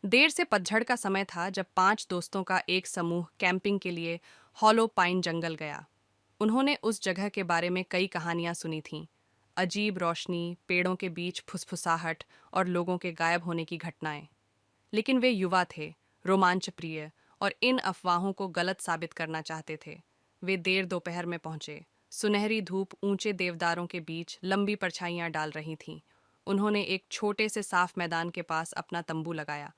देर से पतझड़ का समय था जब 5 दोस्तों का एक समूह कैंपिंग के लिए हॉलो पाइन जंगल गया। उन्होंने उस जगह के बारे में कई कहानियां सुनी थीं। अजीब रोशनी, पेड़ों के बीच फुसफुसाहट और लोगों के गायब होने की घटनाएं। लेकिन वे युवा थे, रोमांच प्रिय, और इन अफवाहों को गलत साबित करना चाहते थे। वे देर दोपहर में पहुंचे। सुनहरी धूप ऊंचे देवदारों के बीच लंबी परछाइयां डाल रही थीं। उन्होंने एक छोटे से साफ मैदान के पास अपना तंबू लगाया।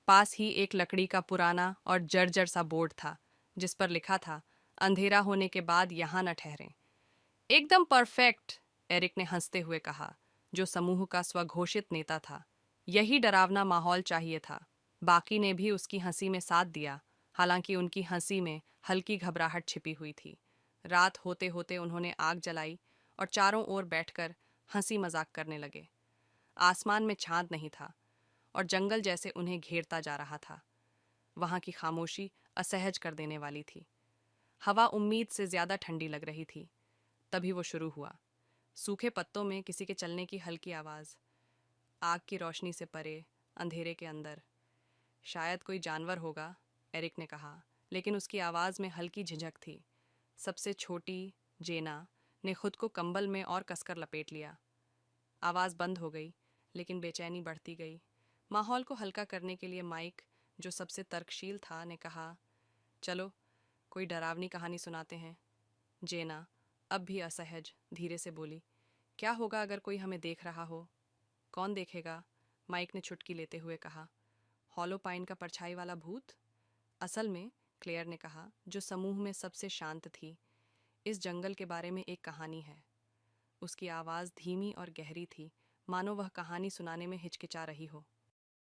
पास ही एक लकड़ी का पुराना और जर्जर सा बोर्ड था, जिस पर लिखा था, अंधेरा होने के बाद यहां न ठहरें। एकदम परफेक्ट, एरिक ने हंसते हुए कहा, जो समूह का स्वघोषित नेता था। यही डरावना माहौल चाहिए था। बाकी ने भी उसकी हंसी में साथ दिया, हालांकि उनकी हंसी में हल्की घबराहट छिपी हुई थी। रात होते होते उन्होंने आग जलाई और चारों ओर बैठकर हंसी मजाक करने लगे। आसमान में चांद नहीं था और जंगल जैसे उन्हें घेरता जा रहा था। वहां की खामोशी असहज कर देने वाली थी। हवा उम्मीद से ज्यादा ठंडी लग रही थी। तभी वो शुरू हुआ। सूखे पत्तों में किसी के चलने की हल्की आवाज, आग की रोशनी से परे, अंधेरे के अंदर। शायद कोई जानवर होगा, एरिक ने कहा, लेकिन उसकी आवाज में हल्की झिझक थी। सबसे छोटी, जेना, ने खुद को कंबल में और कसकर लपेट लिया। आवाज बंद हो गई, लेकिन बेचैनी बढ़ती गई। माहौल को हल्का करने के लिए माइक, जो सबसे तर्कशील था, ने कहा, चलो कोई डरावनी कहानी सुनाते हैं। जेना, अब भी असहज, धीरे से बोली, क्या होगा अगर कोई हमें देख रहा हो? कौन देखेगा? माइक ने चुटकी लेते हुए कहा, हॉलो पाइन का परछाई वाला भूत। असल में, क्लेयर ने कहा, जो समूह में सबसे शांत थी, इस जंगल के बारे में एक कहानी है। उसकी आवाज़ धीमी और गहरी थी, मानो वह कहानी सुनाने में हिचकिचा रही हो।